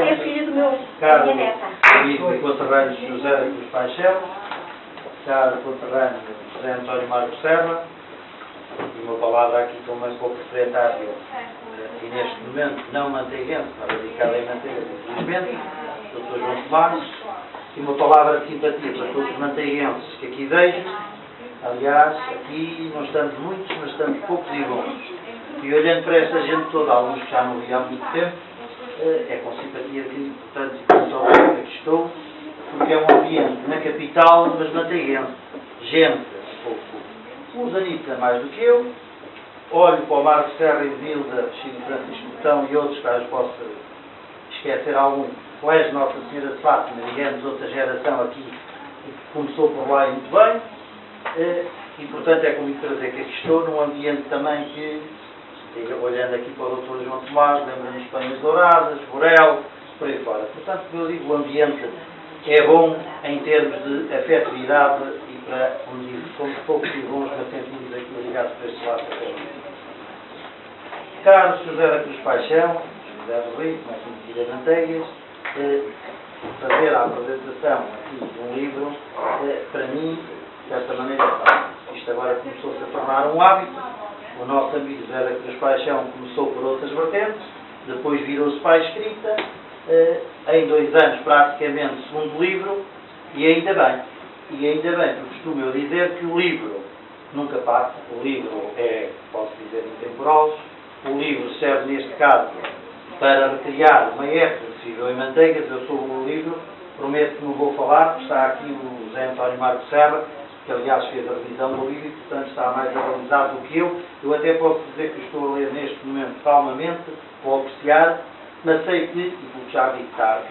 É filha do meu minha neta. Amigo conterrâneo José da Cruz Paixão, caro conterrâneo José António Marcos Serra, e uma palavra aqui também para o proprietário, e neste momento não manteiguense, está dedicado em manteiga, infelizmente, Dr. João Tomás, e uma palavra de simpatia para todos os manteiguenses que aqui vejo. Aliás, aqui não estamos muitos, mas estamos poucos e bons. E olhando para esta gente toda, alguns que já não vi há muito tempo, é com simpatia que, portanto, aqui estou, porque é um ambiente na capital, mas manteiguense. Gente, uns anitos mais do que eu, olho para o Marcos Serra e Vilda, Chico Francisco Botão e outros, caso possa esquecer algum, Colégio Nossa Senhora de Fátima, digamos, outra geração aqui, que começou por lá e muito bem, e portanto é com muito prazer que aqui estou, num ambiente também que, olhando aqui para o Dr. João Tomás, lembra-nos Penhas Douradas, Borel, por aí fora. Portanto, eu digo, o ambiente é bom em termos de afetividade e para, como digo, somos poucos e bons, mas sentimos aqui ligados para este lado da coisa. Caro José da Cruz Paixão, José do Rio, mais conhecido a Manteigas, fazer a apresentação aqui de um livro, para mim, de certa maneira, isto agora começou-se a tornar um hábito. O nosso amigo José da Cruz Paixão começou por outras vertentes, depois virou-se para a escrita, em 2 anos praticamente segundo livro, e ainda bem, porque costumo eu dizer que o livro nunca passa, o livro é, posso dizer, intemporal, o livro serve neste caso para recriar uma época que se viveu em Manteigas. Eu sou o livro, prometo que não vou falar, porque está aqui o José António Marcos Serra, que aliás fez a revisão do livro e portanto está mais atualizado do que eu. Eu até posso dizer que estou a ler neste momento calmamente, vou apreciar, mas sei que, e porque já vi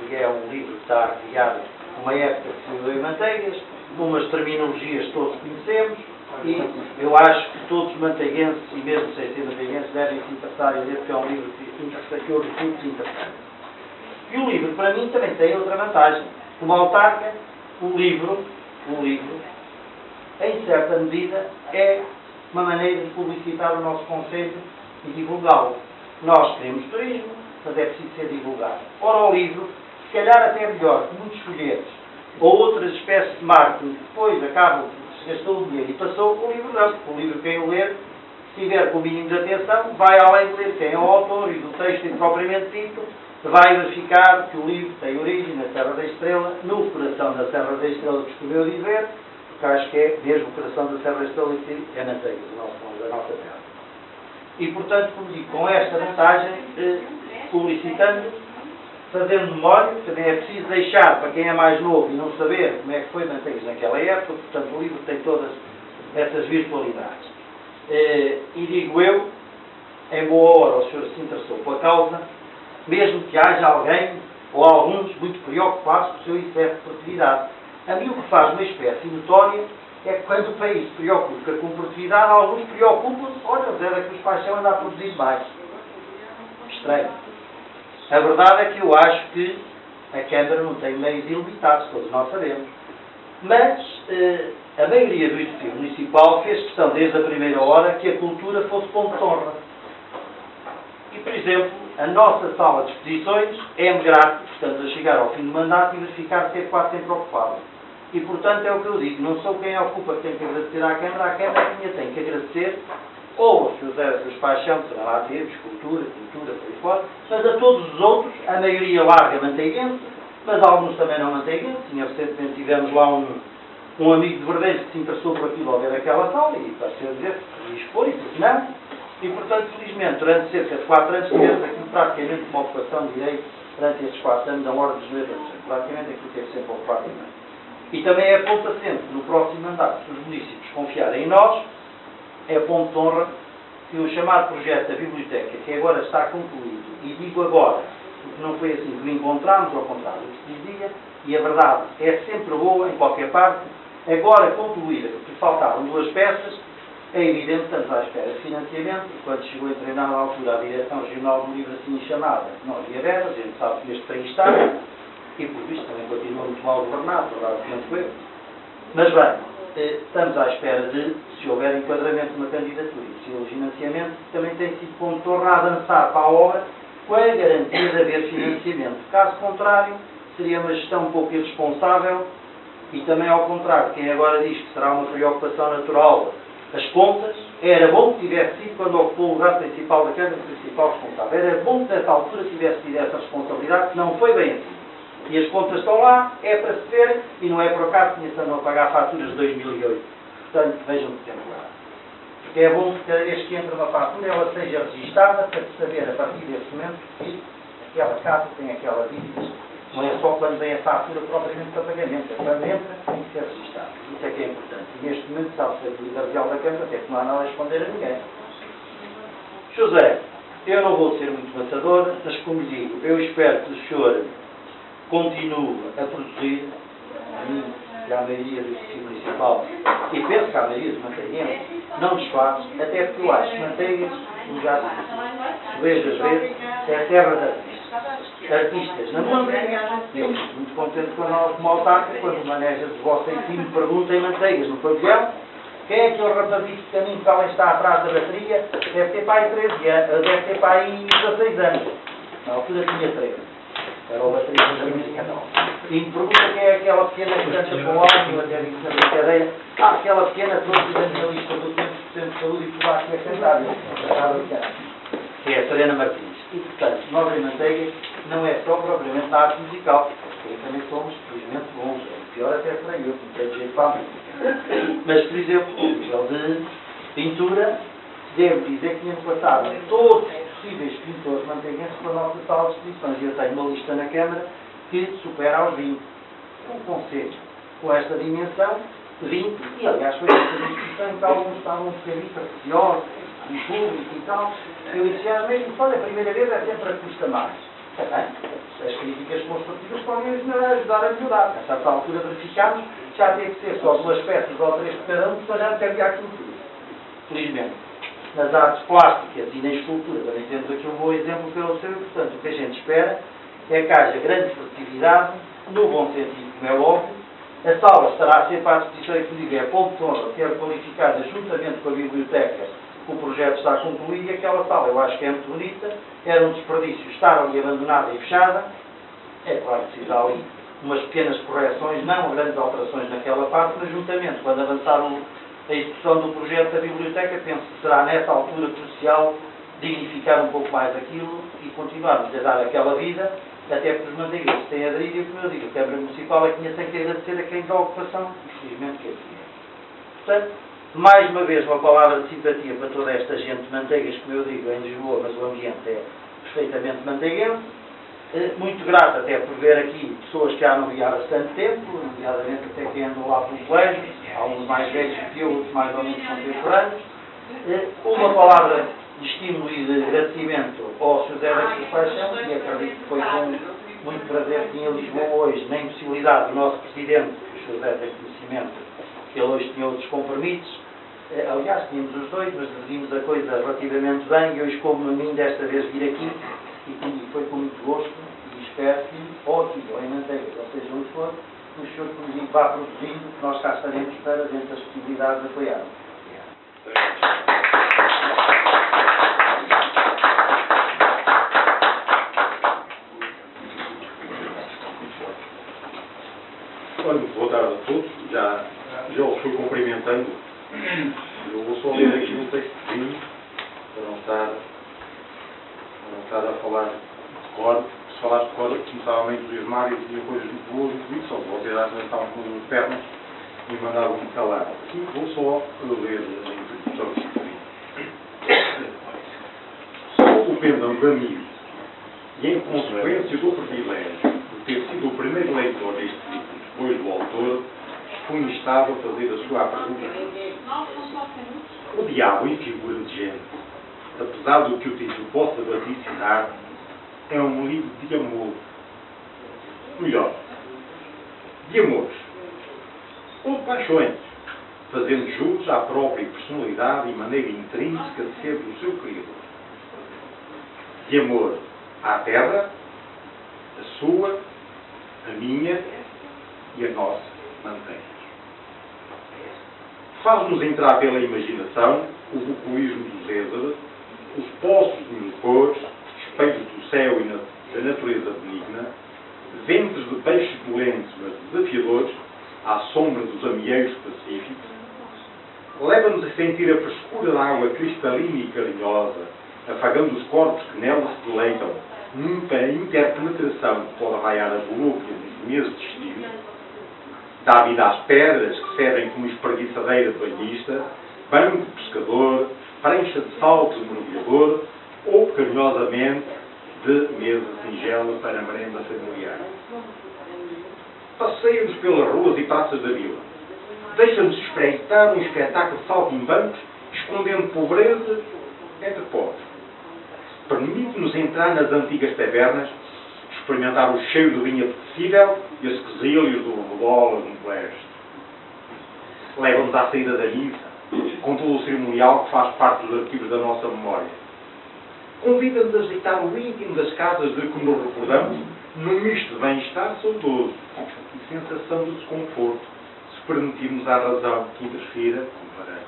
que é um livro que está a criar uma época que se viveu em Manteigas, umas terminologias todos conhecemos, e eu acho que todos os manteiguenses, e mesmo sem ser manteiguenses, devem se interessar em ler, porque é um livro que eu repito interessante. E o livro, para mim, também tem outra vantagem. Como autarca, o livro, em certa medida, é uma maneira de publicitar o nosso conceito e divulgá-lo. Nós queremos turismo, mas é preciso ser divulgado. Ora, o livro, se calhar até melhor que muitos folhetos ou outras espécies de marketing, que depois acabam, se gastou o dinheiro e passou, o livro não. O livro, quem o ler, se tiver com o mínimo de atenção, vai além de ler quem é o autor e do texto propriamente dito, vai verificar que o livro tem origem na Serra da Estrela, no coração da Serra da Estrela, que escolheu dizer, porque, acho que é mesmo o coração da Serra da Estrela que é Manteigas, a nossa terra. E o livro, para mim, também tem outra vantagem. Como autarca, o livro, em certa medida, é uma maneira de publicitar o nosso conceito e divulgá-lo. Nós queremos turismo, mas é preciso ser divulgado. Ora, o livro, se calhar até melhor que muitos folhetos ou outras espécies de marketing, que depois acabam, se gastou o dinheiro e passou, o livro não. O livro, quem o ler, se tiver com o mínimo de atenção, vai além de ler quem é o autor e do texto propriamente dito, vai verificar que o livro tem origem na Serra da Estrela, no coração da Serra da Estrela, que escolheu dizer, porque, acho que é mesmo o coração da Serra da Estrela que é Manteigas, a nossa terra. E, portanto, como digo, com esta vantagem, publicitando, fazendo memória, também é preciso deixar, para quem é mais novo e não saber como é que foi Manteigas naquela época, portanto, o livro tem todas essas virtualidades. E digo eu, em boa hora, o senhor se interessou pela causa, mesmo que haja alguém, ou alguns, muito preocupados com o seu excesso de produtividade. A mim o que faz uma espécie notória é que quando o país se preocupa com produtividade, alguns preocupam-se, olha, o Zé da Cruz Paixão anda a produzir mais. Estranho. A verdade é que eu acho que a Câmara não tem meios ilimitados, todos nós sabemos. Mas a maioria do Executivo Municipal fez questão, desde a primeira hora, que a cultura fosse ponto de honra. E, por exemplo, a nossa sala de exposições é-me grato, estamos a chegar ao fim do mandato e verificar que é quase sempre ocupado. E, portanto, é o que eu digo, não sou quem ocupa que tem que agradecer à Câmara é que me tem que agradecer, ou ao Sr. José da Cruz Paixão, que será lá teve, cultura, por aí fora, mas a todos os outros, a maioria larga manteiguense, mas alguns também não manteiguense. Recentemente tivemos lá um amigo de Verdades que se interessou por aquilo ao ver aquela sala e pareceu dizer que quis expor e porque não. E, portanto, felizmente, durante cerca de 4 anos, tivemos aquilo praticamente uma ocupação, direi, durante estes 4 anos, da ordem dos 2 anos. Praticamente aquilo teve sempre ocupado também. E também é aponta sempre, no próximo mandato, se os municípios confiarem em nós, é ponto de honra que o chamado projeto da biblioteca, que agora está concluído, e digo agora, porque não foi assim que o encontramos, ao contrário do que se dizia, e a verdade é sempre boa em qualquer parte, agora concluída, porque faltavam 2 peças, é evidente que estamos à espera de financiamento, e quando chegou a treinar na altura a Direção Regional do Livro assim chamada, não havia verbas, a gente sabe que este país está, e por visto também continua muito mal governado, provavelmente foi. Mas bem, estamos à espera de, se houver enquadramento numa candidatura e se houver financiamento, também tem sido ponto de honra a avançar para a obra com a garantia de haver financiamento. Caso contrário, seria uma gestão um pouco irresponsável e também ao contrário, quem agora diz que será uma preocupação natural as contas, era bom que tivesse sido quando ocupou o lugar principal da Câmara, principal responsável. Era bom que nessa altura tivesse tido essa responsabilidade, que não foi bem assim. E as contas estão lá, é para se ver, e não é por acaso que estão a pagar faturas de 2008. Portanto, vejam que tempo lá. Porque é bom que cada vez que entra uma fatura, ela seja registada para se saber, a partir desse momento, que aquela casa tem aquela dívida. Não é só quando vem a fatura propriamente para pagamento, é quando entra, tem que ser registado. Isso é que é importante. E neste momento, sabe-se a utilidade real da Câmara, até que não há nada a esconder a ninguém. José, eu não vou ser muito matador, mas como digo, eu espero que o senhor continue a produzir, a mim e à maioria do Executivo Municipal, e penso que à maioria dos manteiguenses, não desfaço, até porque eu acho que Manteigas, como já disse, vejo às vezes, é a terra de artistas. Artistas na música, eu estou muito contente com a nossa autarca, quando manejas de vossa em si me perguntam em Manteigas, no pavilhão, quem é aquele rapazito de caminho que além está atrás da bateria? Deve ter para aí 13 anos, deve ter para aí 16 anos. Na altura tinha 13. Era o baterista da música nova. E me pergunta quem é aquela pequena que canta com o áudio, até digo na brincadeira, aquela pequena trouxe da lista do 100% de saúde e por lá que é cantar. Que é a Serena Martins. E, portanto, nós em Manteigas não é só propriamente a arte musical, porque também somos, felizmente, bons. O pior até será eu, que não tenho jeito para a música. Mas, por exemplo, no nível de pintura, devo dizer que tínhamos passado todos os possíveis pintores manteiguenses pela nossa sala de exposições. E eu tenho uma lista na Câmara que supera aos 20. Um conselho com esta dimensão, 20, e aliás foi esta discussão em que alguns estavam um bocadinho preciosos, em público e tal. Eu disse, mesmo só a primeira vez é sempre a que custa mais. Está bem? As críticas construtivas podem ajudar a melhorar. A certa altura verificámos que já teve que ser só 2 peças ou 3 de cada um, para já cambiar aquilo tudo. Felizmente. Nas artes plásticas e na escultura, também temos aqui um bom exemplo pelo seu, portanto, o que a gente espera é que haja grande produtividade, no bom sentido, como é óbvio. A sala estará sempre à disposição, inclusive, é ponto de honra, ser qualificada juntamente com a biblioteca. O projeto está concluído e aquela sala, eu acho que é muito bonita, era um desperdício estar ali abandonada e fechada. É claro que precisa ali umas pequenas correções, não grandes alterações naquela parte, mas juntamente, quando avançar a execução do projeto da biblioteca, penso que será nessa altura crucial dignificar um pouco mais aquilo e continuarmos a dar aquela vida, até porque os manteiguenses têm aderido e, como eu digo, a Câmara Municipal é que tem que agradecer a quem dá a ocupação, infelizmente que é assim. Portanto, Mais uma vez, uma palavra de simpatia para toda esta gente de manteigas, como eu digo, em Lisboa, mas o ambiente é perfeitamente manteiguense. Muito grato até por ver aqui pessoas que já não vi há bastante tempo, nomeadamente até que andam lá pelo colégio, alguns mais velhos que eu, outros mais ou menos contemporâneos. Uma palavra de estímulo e de agradecimento ao Sr. Zé da Paixão, e acredito que foi com muito prazer que tinha Lisboa hoje, na impossibilidade do nosso Presidente, que o Sr. Zé tem conhecimento, que ele hoje tinha outros compromissos. Aliás, tínhamos os dois, mas decidimos a coisa relativamente bem, e hoje como a mim desta vez vir aqui, e foi com muito gosto, e espero que, ou aqui, ou em Manteigas, ou seja onde for, o senhor comigo vá produzindo, que nós cá estaremos para, dentro das possibilidades, de apoiar. Olha, boa tarde a todos. Já os fui cumprimentando. Eu vou só ler aqui um textozinho para não estar a falar de cor. Se falasse de cor, começava a me entusiasmar e dizia coisas muito boas, muito bonitas. Só que vocês às vezes estavam com as pernas e mandavam-me calar. Aqui vou só ler a introdução textozinho. Sou o pendão de amigo e, em consequência do privilégio de ter sido o primeiro leitor deste livro depois do autor, fui instado a fazer a sua apresentação. O Diabo em Figura de Gente, apesar do que o título possa vaticinar, é um livro de amor. Melhor, de amores. Ou de paixões, fazendo jus à própria personalidade e maneira intrínseca de ser do seu criador. De amor à terra, a sua, a minha e a nossa manteiga. Faz-nos entrar pela imaginação o bucoísmo dos Êxodos, os poços de mil cores, espelhos do céu e da natureza benigna, ventres de peixes doentes mas desafiadores, à sombra dos amieiros pacíficos, leva-nos a sentir a frescura da água cristalina e carinhosa, afagando os corpos que nela se deleitam, nunca a interpenetração que pode raiar as volúpias nos meses de estilo, dá vida às pedras que servem como espreguiçadeira de banhista, banco de pescador, prancha de salto de mergulhador ou, carinhosamente, de mesa singela para a merenda familiar. Passeia-nos pelas ruas e praças da vila. Deixa-nos espreitar um espetáculo de saltimbancos, escondendo pobreza entre pobres. Permite-nos entrar nas antigas tabernas, experimentar o cheiro do vinho apetecível e as quesilhas do rebolas no colégio. Leva-nos à saída da missa, com todo o cerimonial que faz parte dos arquivos da nossa memória. Convida-nos a visitar o íntimo das casas de que nos recordamos, num misto de bem-estar saudoso e sensação de desconforto, se permitirmos à razão que interfira, comparando.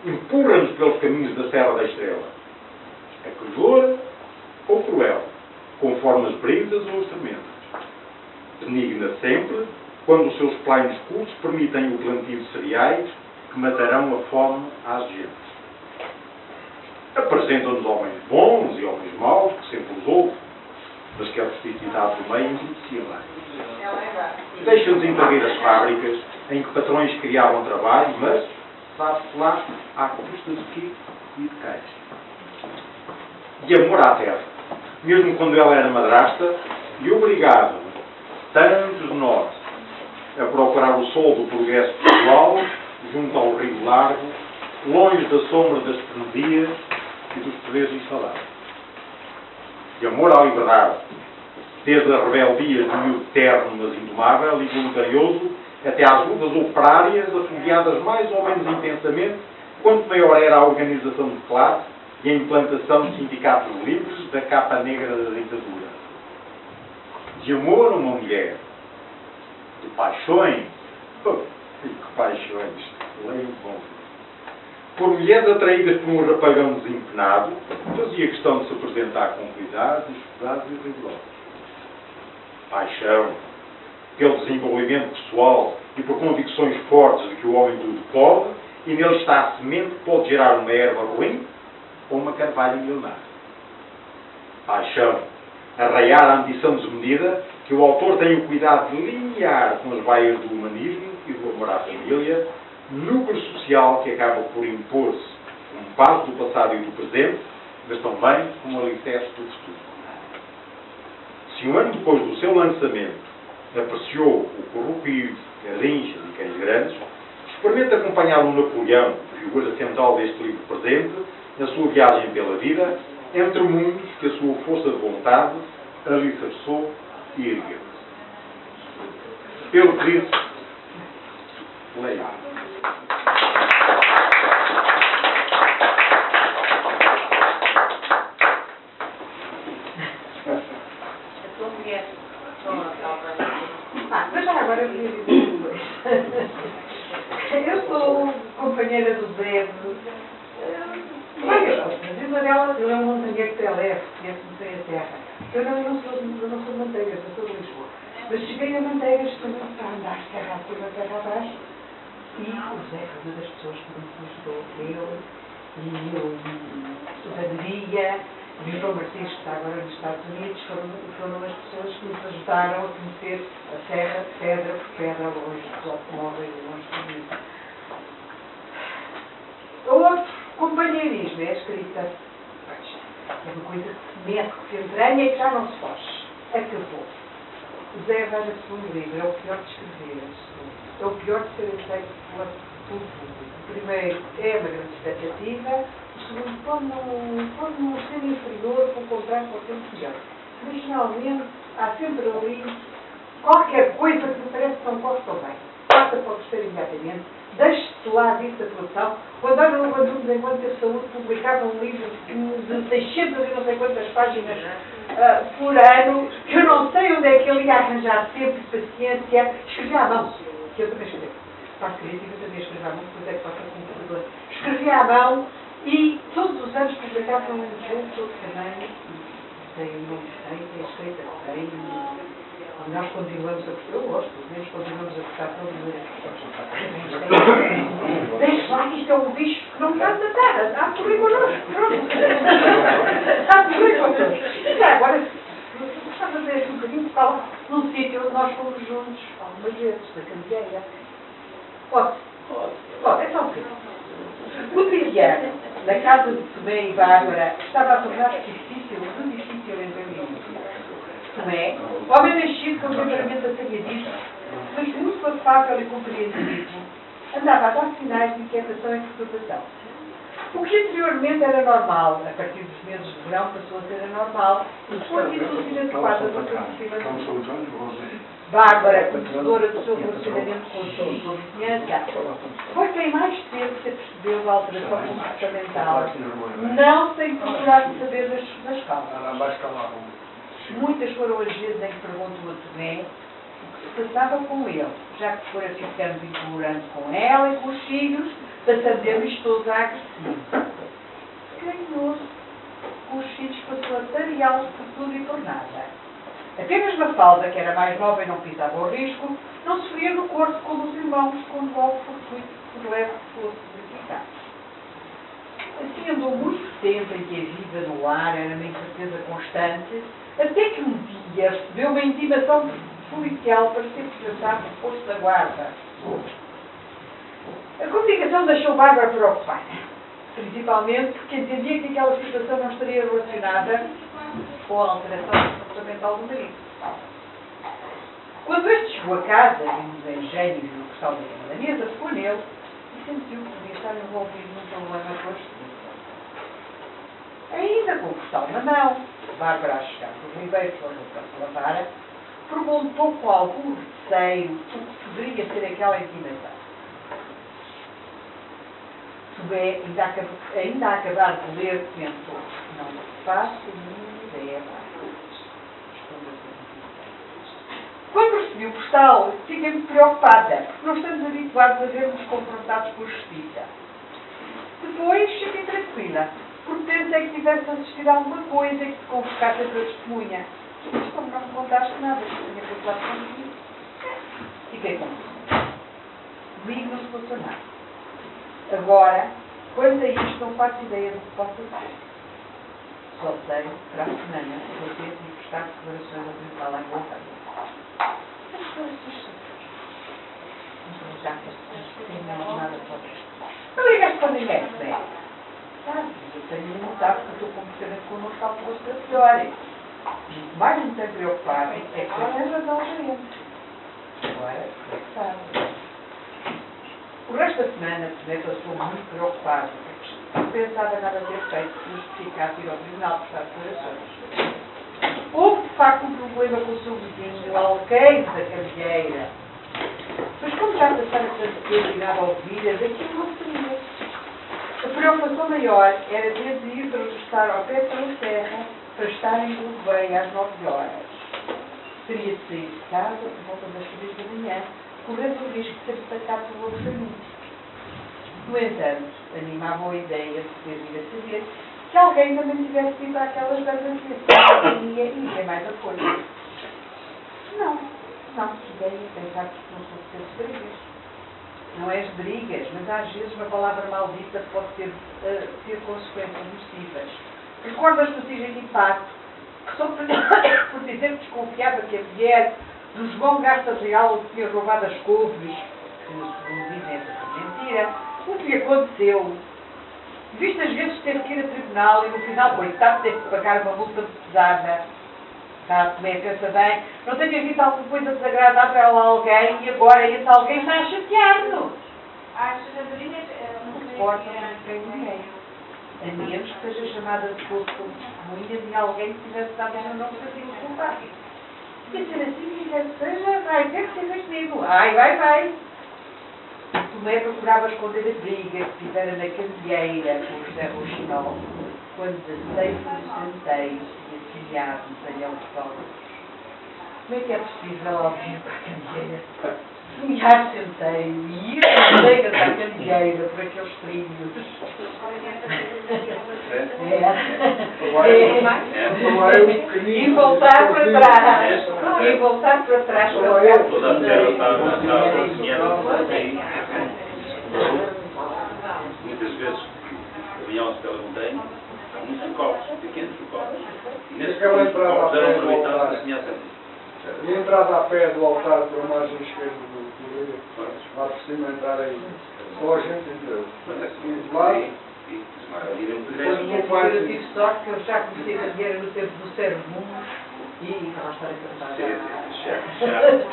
Empurra-nos pelos caminhos da Serra da Estrela, acolhedora ou cruel, conforme as brisas ou as tormentas. Benigna sempre, quando os seus planos cultos permitem o plantio de cereais que matarão a fome às gentes. Apresentam-nos homens bons e homens maus, que sempre os houve, mas que a rusticidade do meio enriquecia mais. Deixam-nos intervir as fábricas em que patrões criavam trabalho, mas, sabe-se lá, à custa de quê e de cães. De amor à terra, mesmo quando ela era madrasta, e obrigado tantos de nós a procurar o sol do progresso pessoal junto ao rio largo, longe da sombra das frenesias e dos poderes instalados. De amor à liberdade, desde a rebeldia de miúdo terno, mas indomável e voluntarioso, até às lutas operárias, afiliadas mais ou menos intensamente, quanto maior era a organização de classe e a implantação de sindicatos livres da capa negra da ditadura. De amor a uma mulher, de paixões, que paixões, leio bom. Por mulheres atraídas por um rapagão desempenado, fazia questão de se apresentar com cuidados, estudados e rigorosos. Paixão, pelo desenvolvimento pessoal e por convicções fortes de que o homem tudo pode, e nele está a semente que pode gerar uma erva ruim ou uma carvalho milionária. Paixão, arraiar a ambição desmedida que o autor tem o cuidado de linear com as vaias do humanismo e do amor à família, núcleo social que acaba por impor-se um passo do passado e do presente, mas também um alicerce do futuro. Se um ano depois do seu lançamento apreciou o Corrupio, Garrinchas e Cães Grandes, experimente acompanhar o Napoleão, figura central deste livro presente, na sua viagem pela vida, entre mundos que a sua força de vontade alicerçou e ergueu. Pelo que disse, leia. Mas já agora eu queria dizer uma coisa. Eu sou companheira do Zé várias coisas. Uma delas, ele é um montanheiro que leve, conhece-me bem a terra. Eu não sou de Manteigas, eu sou de Lisboa. Mas cheguei a Manteigas também para andar terra acima, terra abaixo. E o Zé foi uma das pessoas que me ajudou. Eu Maria, o João Martins, que está agora nos Estados Unidos, foram as pessoas que nos ajudaram a conhecer a serra, pedra por pedra, longe dos automóveis e longe de tudo isso. Outro companheirismo é a escrita. É uma coisa que se mete, que se entranha e que já não se foge. Acabou. O Zé vai no segundo livro, é o pior de escrever. É o pior de ser aceito pelo público. O primeiro é uma grande expectativa, o segundo pode não ser inferior, pelo contrário, pode ser melhor. Mas finalmente há sempre ali qualquer coisa que me parece que não corre tão bem. Passa para o terceiro imediatamente, deixe-se lá disso a produção. Quando olha no Bandulho enquanto a saúde publicava um livro de 600 e não sei quantas páginas por ano, que eu não sei onde é que ele ia arranjar tempo e paciência, escrevia à mão, que eu também escrevo. Parte crítica também escrevia à mão, depois é que passa a computador. Escrevia à mão e todos os anos publicava um livro também, tem um nome tem escrita, tem. Nós continuamos a gostar, eu gosto, nós continuamos a gostar todos os deixe lá que isto é um bicho que não está na terra, está a correr connosco, pronto. Está a correr connosco. E agora, está a fazer aqui um bocadinho de fala num sítio onde nós fomos juntos algumas vezes, na Candieira. Pode, é só um bocadinho. O Triviano, na casa de Tomé e Bárbara, estava a tornar-se difícil entender. Tomé, homem nascido com temperamento assalhadista, mas muito afável e compreensivo, andava a dar sinais de inquietação e perturbação. O que anteriormente era normal, a partir dos meses de verão passou a ser anormal, com atitudes inadequadas ao comportamento. Bárbara, conhecedora do seu relacionamento com a sua vizinhança, foi quem mais cedo se apercebeu da alteração comportamental, não sem procurar saber da escola. Muitas foram as vezes em que perguntou a Tomé o que se passava com ele, já que fora ficando intolerante com ela e com os filhos, passando de amistoso a agressivo. Carinhoso com os filhos, passou a tareá-los por tudo e por nada. Apenas Mafalda, que era mais nova e não pisava o risco, não sofria no corpo como os irmãos, quando logo fortuito por leve fosse verificado. Assim andou muito tempo em que a vida no lar era uma incerteza constante, até que um dia recebeu uma intimação policial para ser processado por posto da guarda. A comunicação deixou Bárbara preocupada, principalmente porque entendia que aquela situação não estaria relacionada com a alteração comportamental do marido. Quando este chegou a casa, vimos a engenho e o cristal da mesa, ficou nele e sentiu que podia estar envolvido num problema com a ainda com o cristal na mão, Bárbara, a chegar do Ribeiro, que para se lavar, perguntou com algum receio o que poderia ser aquela intimação. Tomé, ainda a acabar de ler, pensou: não faço nenhuma ideia. Quando recebi o postal, fiquei muito preocupada, porque não estamos habituados a vermos confrontados com a justiça. Depois, fiquei tranquila, porque pensei que tivesse assistido a alguma coisa e que te convocasse a tua testemunha. Mas como não me contaste nada, que tinha passado comigo, fiquei confusa. Comigo não se passou nada. Agora, quanto a isto, não faço ideia do que possa ser. Só sei, para a semana, vou ter de prestar declarações ao tribunal em volta. As coisas já tem nada para não ligaste para ninguém, não é? Sabe, eu tenho de mudar porque estou completamente connosco ao posto da teoria. O mais me tem preocupado é que eu tenho razão para ele. Agora, é que sabe. O resto da semana, por exemplo, eu estou muito preocupado. Não pensava nada ter feito se justificasse ir ao tribunal prestar declarações. Houve, de facto, um problema com o seu vizinho, o alqueire da Camilheira. Mas como já passaram tanto tempo e nada ouvidas, aquilo não seria. A preocupação maior era ter de ir para regressar ao pé da serra para estar em Gouveia às 9 horas. Teria de sair de casa por volta das 3 da manhã, correndo o risco de ser atacado por outros amigos. No entanto, animava a ideia de poder vir a saber que alguém também tivesse ido àquelas bandas de companhia e ter mais apoio. Não, cheguei a pensar que não fosse ter brigas. Não és brigas, mas às vezes uma palavra maldita pode ter consequências nocivas. Recordas do Tigre de Impacto, que só por dizer que desconfiava que a mulher do João Gastas Real tinha roubado as couves, que segundo dizem é mentira, o que aconteceu? Vistas vezes teve que ir a tribunal e no final, coitado, teve que pagar uma multa pesada. Tá, como é que pensa bem? Não tenha visto alguma coisa desagradável a alguém e agora esse alguém está a chatear-no. Acho que a Sabrina Não suporta ninguém. A menos que seja chamada de posto como testemunha de alguém que tivesse dado o nome para ser culpado. Se ser assim, quer que seja, vai ter que ser vestido. Vai. Tomé procurava esconder a briga que fizera na candeeira com o José Rochinol, quando 16 sentei e afiliado-nos a ele de fora. Como é que é possível alguém para a candeeira? Nomear centeio e ir com colegas à candeeira por aqueles trilhos. E voltar para trás. E voltar para trás. Toda a terra está muitas vezes vinham-se pela montanha, muitos socorros, pequenos socorros. E nesses pequenos socorros eram aproveitados para semear semente. E a entrada a pé do altar para a margem esquerda do rio, lá por cima entrar aí, só a gente entrou. E lá, Eu tive sorte que eu já conheci a candeeira no tempo do Servo e estava a estar a cantar.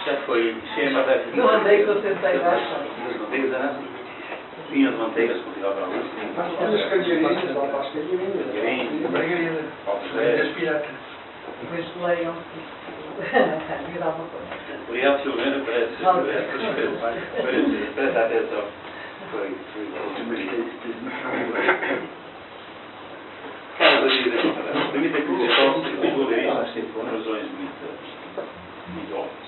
Já foi cheia de manteiga. Não andei com o centeio lá. As manteigas eram assim. Vinham de manteigas com final para lá. as candeeirinhas, lá para as candeeirinhas. Margarida. Depois leiam. Havia alguma coisa. Obrigado, Silveira, presta atenção. Foi permita que me desendosse por razões muito óbvias.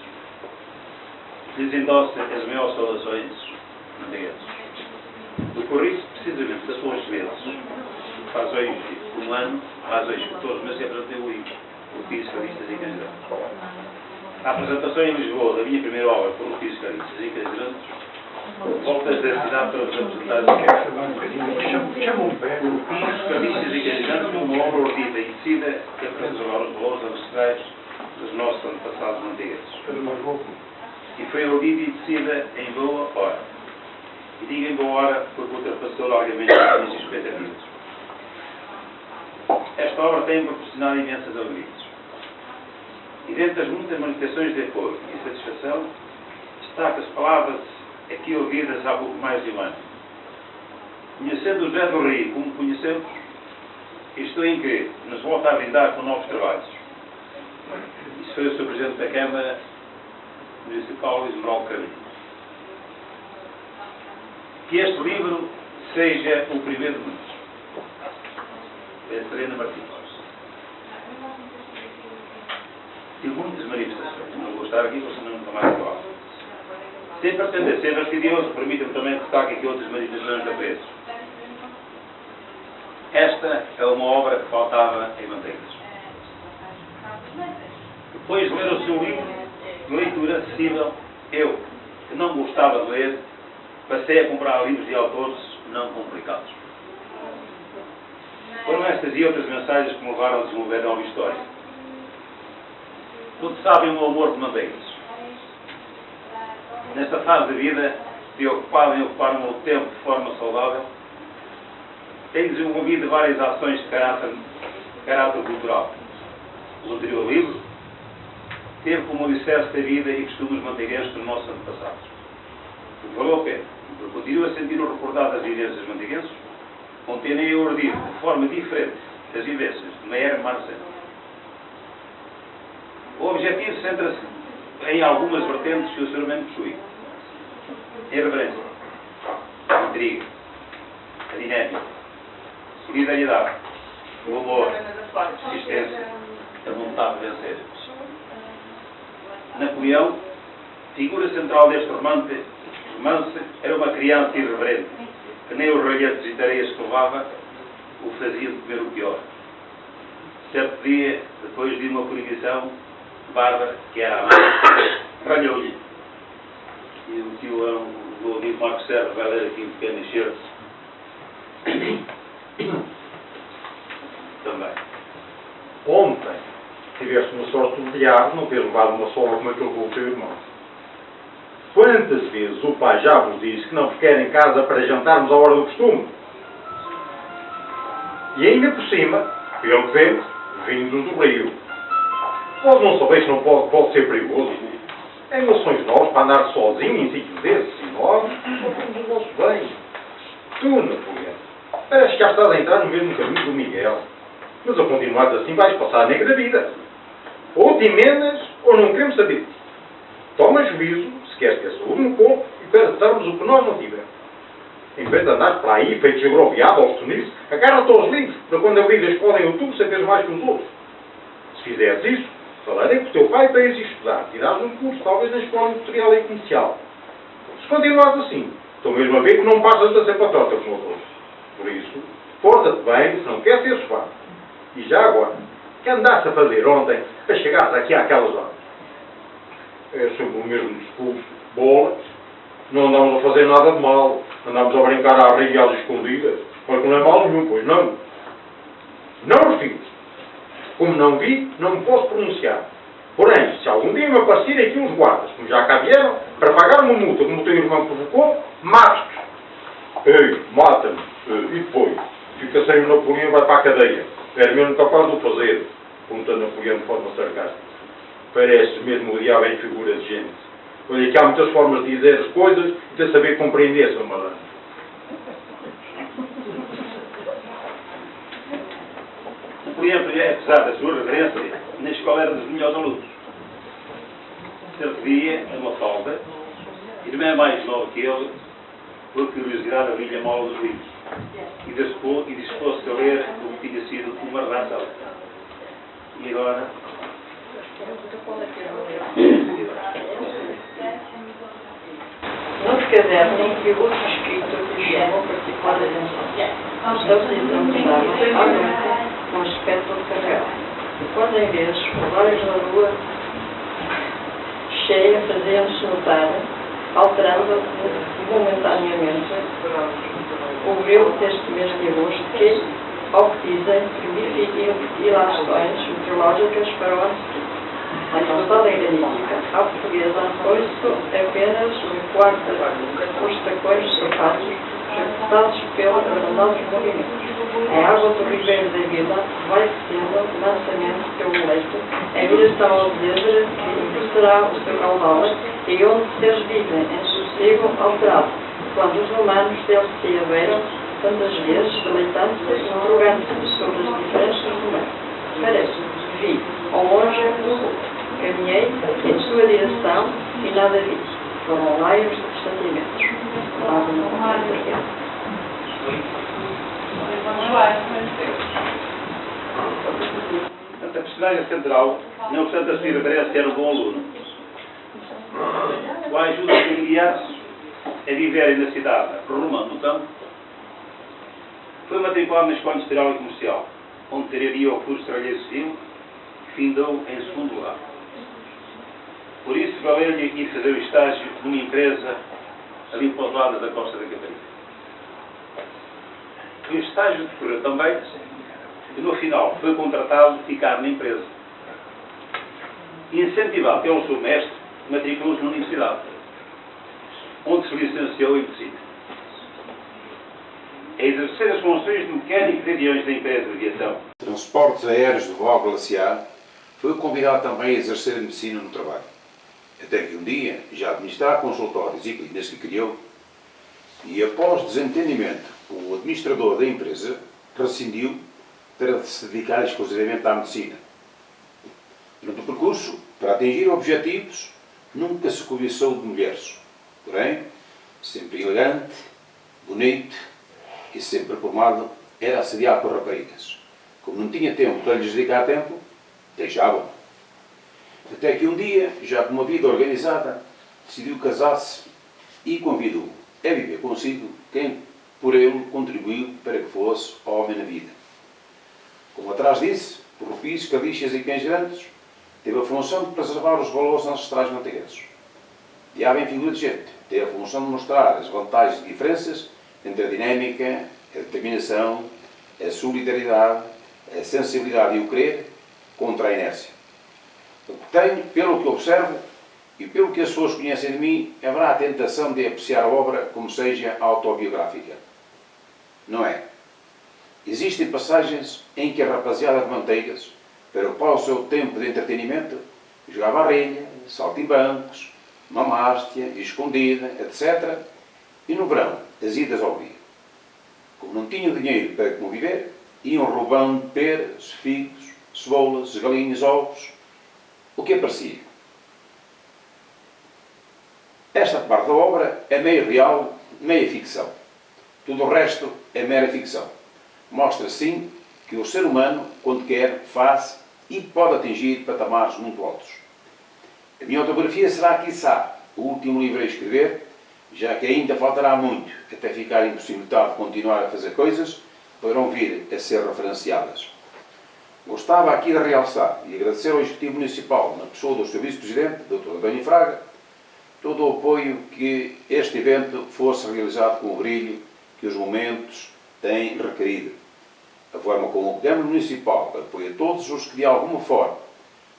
Desendosse as maiores saudações manteguenses. Decorri-se precisamente das suas vezes. Faz hoje um ano, faz hoje 14 meses, apresentei o livro, O Pires Caristas e Candidatos. A apresentação em Lisboa da minha primeira obra por O Pires Caristas e Candidatos voltas da cidade para vos apresentar o que é. O Pires Caristas e Candidatos é uma obra ordida e decida que apresenta os valores ancestrais dos nossos antepassados manteguenses. E foi ordida e decida em boa hora. E digo em boa hora porque ultrapassou largamente as minhas expectativas. Esta obra tem proporcionado imensas alegrias. E dentre as muitas manifestações de apoio e satisfação, destaca as palavras aqui ouvidas há pouco mais de um ano. Conhecendo o José do Rio como conhecemos, estou em que nos volta a brindar com novos trabalhos. Isso foi o Sr. Presidente da Câmara Municipal, Luís Moral Carlinhos. Que este livro seja o primeiro de muitos. É Serena Martins. Tive muitas manifestações. Não vou estar aqui porque senão nunca mais falar. Sem pretender ser fastidioso, permita-me também que destaque aqui outras manifestações da preço. Esta é uma obra que faltava em Manteigas. Depois de ler o seu livro, de leitura acessível, eu, que não gostava de ler, passei a comprar livros de autores não complicados. Foram estas e outras mensagens que me levaram a desenvolver a nova história. Todos sabem o meu amor de Manteigas. Nesta fase da vida, preocupado em ocupar o meu tempo de forma saudável, tenho desenvolvido várias ações de caráter cultural. O anterior livro teve como alicerce da vida e costumes manteiguenses dos nossos antepassados. O que valeu a pena, eu continuo a sentir-me recordado das vivências manteiguenses, continuei a urdir de forma diferente das vivências de Meyer Marcel. O objetivo centra-se em algumas vertentes que o ser humano possui. A irreverência, a intriga, a dinâmica, a solidariedade, o humor, a resistência, a vontade de vencer. Napoleão, figura central deste romance, era uma criança irreverente, que nem os ralhetes e tareias que levava o faziam de comer o pior. Certo dia, depois de uma proibição, Bárbara, que era a mãe, ralhou-lhe. E o tio, o amigo Marco Serra, vai ler aqui um pequeno excerto. Também. Ontem tiveste uma sorte do telhado, não ter levado uma sola como aquele com o teu irmão. Quantas vezes o pai já vos disse que não vos quer em casa para jantarmos à hora do costume? E ainda por cima, pelo que vemos, vindos do rio. Vós não sabeis que não pode ser perigoso? Em noções novas para andar sozinho em sítios desses e novos, não temos o vosso bem. Tu, Napoleão, parece que já estás a entrar no mesmo caminho do Miguel. Mas a continuar assim vais passar a negra vida. Ou te emendas, ou não queremos saber de ti. Toma juízo, se queres ter saúde no corpo, e para darmos o que nós não tiver. Em vez de andares para aí, feito agroviado aos tunidos, agarra-te aos livros, para quando abrir a escola em outubro, saberes mais que os outros. Se fizeres isso, falarei com o teu pai para ires estudar, tirares um curso, talvez na escola industrial e comercial. Se continuares assim, estou mesmo a ver que não passas a ser patota como os outros. Por isso, porta-te bem, se não queres ser suave. E já agora, que andaste a fazer ontem, para chegares aqui àquelas horas? É sempre o mesmo discurso, bolas. Não andamos a fazer nada de mal, andamos a brincar à rir e às escondidas. Mas não é mal nenhum, pois não. Não os filhos. Como não vi, não me posso pronunciar. Porém, se algum dia me aparecerem aqui uns guardas, como já cá vieram, para pagar uma multa como o teu irmão provocou, mato-te. Ei, mata-me. E depois? Fica sem o Napoleão e vai para a cadeia. Era mesmo capaz de o fazer, perguntou Napoleão de forma sarcástica. Parece mesmo o diabo em figura de gente. Olha que há muitas formas de dizer as coisas e de saber compreender, seu malandro. Napoleão, apesar da sua reverência, na escola era dos melhores alunos. Certo dia, a Mafalda, irmã mais nova que ele, por curiosidade, abri-lhe a mola dos livros e dispôs-se a ler o que tinha sido uma raça. E agora... Nos cadernos que outro escritor lhe chamou particular atenção. Estamos então à noite, com aspecto carregado. Quando em vez, os olhos da lua cheia faziam-se notar, alterando momentaneamente o brilho deste mês de agosto que, ao que dizem, permite ilações meteorológicas para o ano seguinte. A calçada granítica, à portuguesa, foi-se apenas um quarto os tacões de sapatos reforçados pelos abundantes movimentos. A água do ribeiro da vida vai descendo mansamente pelo leito, em direção ao desejo que será o seu caudal e onde seres vivem em sossego alterado, quando os romanos deles se abeiram tantas vezes, deleitando-se e interrogando-se sobre as diferenças do meio. Parece, vi, ao longe do sul, caminhei em sua direção e nada vi. Foram laios de sentimentos. A personagem central, não obstante a sua irreverência, era um bom aluno. O ajuda os familiares a viverem na cidade, rumando no campo. Foi matriculado na Escola Industrial e Comercial, onde tiraria o curso de Serralheiro Civil, que findou em segundo lugar. Por isso, valeu-lhe aqui fazer o estágio numa empresa ali para os lados da Costa da Caparica. O estágio decorreu também, e no final foi contratado de ficar na empresa. E incentivado pelo seu mestre, matriculou-se na universidade, onde se licenciou em medicina. A exercer as funções de mecânico de aviões da empresa de aviação. Transportes Aéreos do Val Glaciar, foi convidado também a exercer a medicina no trabalho. Até que um dia, já administrar consultórios e clínicas que criou, e após desentendimento, o administrador da empresa rescindiu para se dedicar exclusivamente à medicina. Durante o percurso, para atingir objetivos, nunca se cobiçou de mulheres. Porém, sempre elegante, bonito e sempre formado, era assediado por raparigas. Como não tinha tempo para lhes dedicar tempo, deixavam. Até que um dia, já com uma vida organizada, decidiu casar-se e convidou a viver consigo quem por ele contribuiu para que fosse homem na vida. Como atrás disse, por rupis, cadixas e cães grandes, teve a função de preservar os valores ancestrais mantegueses. Diabo em figura de gente, teve a função de mostrar as vantagens e diferenças entre a dinâmica, a determinação, a solidariedade, a sensibilidade e o querer contra a inércia. O que tenho, pelo que observo e pelo que as pessoas conhecem de mim, haverá a tentação de apreciar a obra como seja autobiográfica. Não é? Existem passagens em que a rapaziada de Manteigas, para ocupar o seu tempo de entretenimento, jogava a relha, saltimbancos, mamástia, escondida, etc. E no verão, as idas ao rio. Como não tinham dinheiro para como viver, iam roubando peras, figos, cebolas, galinhas, ovos, o que aparecia. Esta parte da obra é meio real, meio ficção. Tudo o resto é mera ficção. Mostra, sim, que o ser humano, quando quer, faz e pode atingir patamares muito altos. A minha autobiografia será, quiçá, o último livro a escrever, já que ainda faltará muito até ficar impossibilitado de continuar a fazer coisas, poderão vir a ser referenciadas. Gostava aqui de realçar e agradecer ao Executivo Municipal, na pessoa do seu Vice-Presidente, Dr. António Fraga, todo o apoio que este evento fosse realizado com o brilho que os momentos têm requerido. A forma como o Câmara Municipal apoia todos os que de alguma forma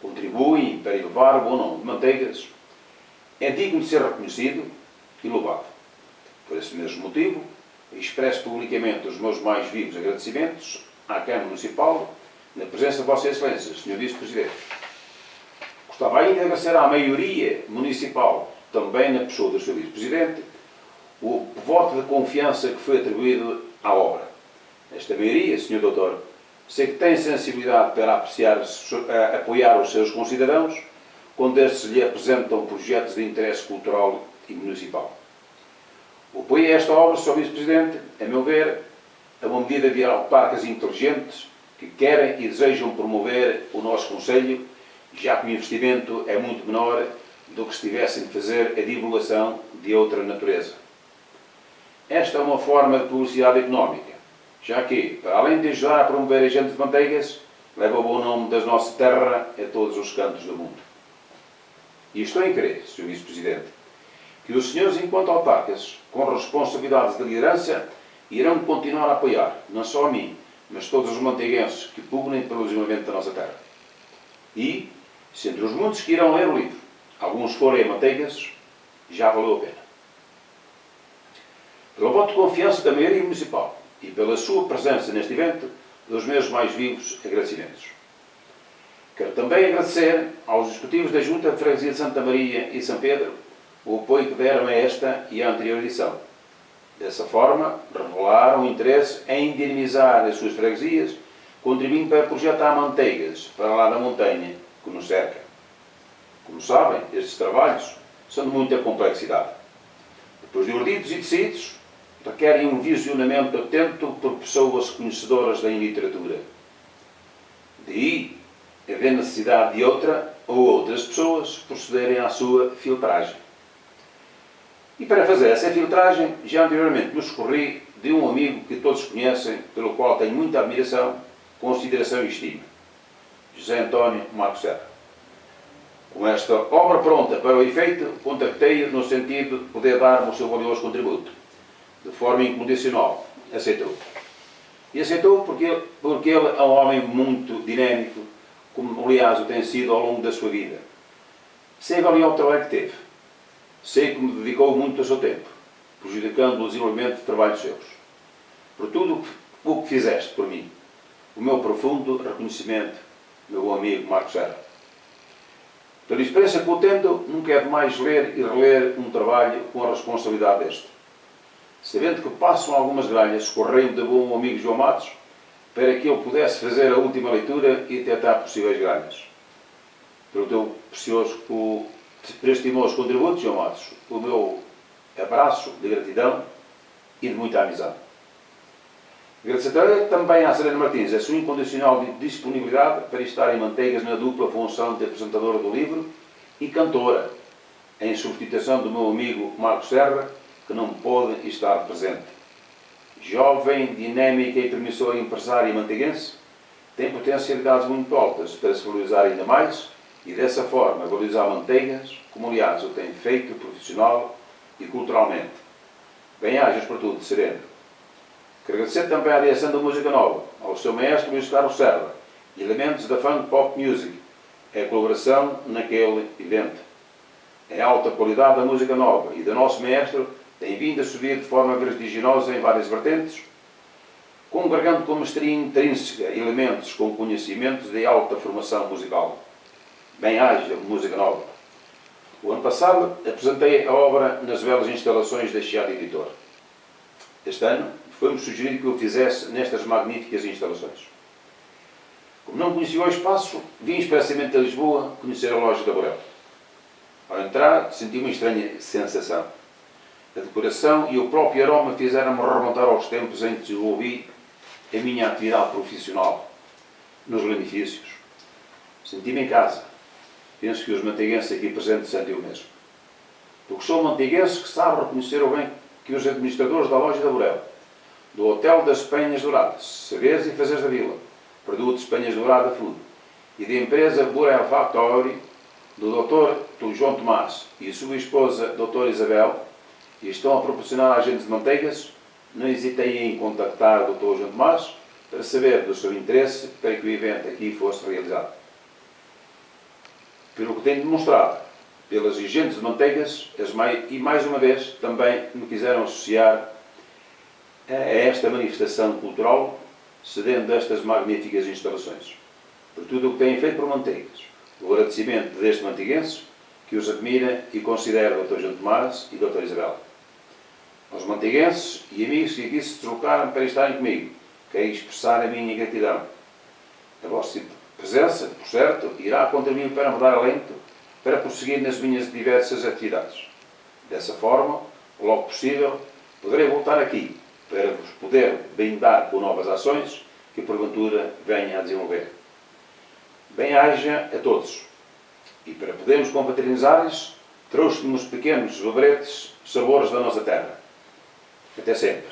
contribuem para elevar o bom nome de Manteigas é digno de ser reconhecido e louvado. Por esse mesmo motivo, expresso publicamente os meus mais vivos agradecimentos à Câmara Municipal, na presença de Vossa Excelência, Sr. Vice-Presidente. Gostava ainda de agradecer à maioria municipal, também na pessoa do Sr. Vice-Presidente, o voto de confiança que foi atribuído à obra. Esta maioria, Sr. Doutor, sei que tem sensibilidade para apoiar os seus concidadãos quando estes lhe apresentam projetos de interesse cultural e municipal. O apoio a esta obra, Sr. Vice-Presidente, a meu ver, é uma medida de autarcas inteligentes que querem e desejam promover o nosso Conselho, já que o investimento é muito menor do que se tivessem de fazer a divulgação de outra natureza. Esta é uma forma de publicidade económica, já que, para além de ajudar a promover a gente de Manteigas, leva o bom nome da nossa terra a todos os cantos do mundo. E estou em crer, Sr. Vice-Presidente, que os senhores, enquanto autarcas, com responsabilidades de liderança, irão continuar a apoiar, não só a mim, mas todos os manteiguenses que pugnem pelo desenvolvimento da nossa terra. E, se entre os muitos que irão ler o livro, alguns forem a Manteigas, já valeu a pena. Pelo voto de confiança da maioria municipal e pela sua presença neste evento, dos meus mais vivos agradecimentos. Quero também agradecer aos executivos da Junta de Freguesia de Santa Maria e São Pedro o apoio que deram a esta e à anterior edição. Dessa forma, revelaram interesse em dinamizar as suas freguesias, contribuindo para projetar Manteigas para lá da montanha que nos cerca. Como sabem, estes trabalhos são de muita complexidade. Depois de urdidos e decididos, requerem um visionamento atento por pessoas conhecedoras da literatura. Daí, haver necessidade de outra ou outras pessoas procederem à sua filtragem. E para fazer essa filtragem, já anteriormente me socorri de um amigo que todos conhecem, pelo qual tenho muita admiração, consideração e estima, José António Marcos Serra. Com esta obra pronta para o efeito, contactei-o no sentido de poder dar-me o seu valioso contributo. De forma incondicional, aceitou. E aceitou porque ele é um homem muito dinâmico, como aliás o tem sido ao longo da sua vida. Sem avaliar o trabalho que teve. Sei que me dedicou muito do seu tempo, prejudicando o desenvolvimento de trabalhos seus. Por tudo o que fizeste por mim, o meu profundo reconhecimento, meu amigo Marcos Serra. Pela experiência que eu tendo, nunca é demais ler e reler um trabalho com a responsabilidade deste. Sabendo que passam algumas gralhas, correndo de bom amigo João Matos, para que eu pudesse fazer a última leitura e tentar possíveis gralhas. Pelo teu prestimoso contributo, João Matos, o meu abraço de gratidão e de muita amizade. Agradecer também à Serena Martins a sua incondicional disponibilidade para estar em Manteigas na dupla função de apresentadora do livro e cantora, em substituição do meu amigo Marcos Serra, que não pôde estar presente. Jovem, dinâmica e promissora empresária manteiguense, tem potencialidades muito altas para se valorizar ainda mais e, dessa forma, valorizar Manteigas, como aliás o tem feito profissional e culturalmente. Bem-ajas por tudo, Sereno. Quero agradecer também à direção da Música Nova, ao seu maestro Luís Carlos Serra, elementos da Funk Pop Music, a colaboração naquele evento. A alta qualidade da música nova e do nosso maestro tem vindo a subir de forma vertiginosa em várias vertentes, congregando com mestria intrínseca elementos com conhecimentos de alta formação musical. Bem-haja Música Nova. O ano passado apresentei a obra nas belas instalações da Chiado Editor. Este ano foi-me sugerido que eu fizesse nestas magníficas instalações. Como não conhecia o espaço, vim expressamente a Lisboa conhecer a loja da Borel. Ao entrar, senti uma estranha sensação. A decoração e o próprio aroma fizeram-me remontar aos tempos em que desenvolvi a minha atividade profissional, nos benefícios. Senti-me em casa. Penso que os manteiguenses aqui presentes sentem o mesmo. Porque sou manteiguense que sabe reconhecer o bem que os administradores da loja da Borel, do Hotel das Penhas Douradas, Cerejas e Fazeres da Vila, Produtos Penhas Dourada Food, e da empresa Borel Factory, do Dr. João Tomás e sua esposa, Dra. Isabel, e estão a proporcionar a agentes de manteigas, não hesitei em contactar o Dr. João Tomás para saber do seu interesse para que o evento aqui fosse realizado. Pelo que tenho demonstrado, pelas agentes de manteigas, e mais uma vez também me quiseram associar a esta manifestação cultural, cedendo estas magníficas instalações. Por tudo o que têm feito por Manteigas, o agradecimento deste manteiguense, que os admira e considera Dr. João Tomás e Dra. Isabel. Aos manteiguenses e amigos que aqui se deslocaram para estarem comigo, quero expressar a minha gratidão. A vossa presença, por certo, irá contribuir para me dar alento para prosseguir nas minhas diversas atividades. Dessa forma, logo possível, poderei voltar aqui para vos poder brindar com novas ações que porventura venha a desenvolver. Bem-haja a todos. E para podermos confraternizar-lhes, trouxe-me uns pequenos lavretes sabores da nossa terra. Até sempre.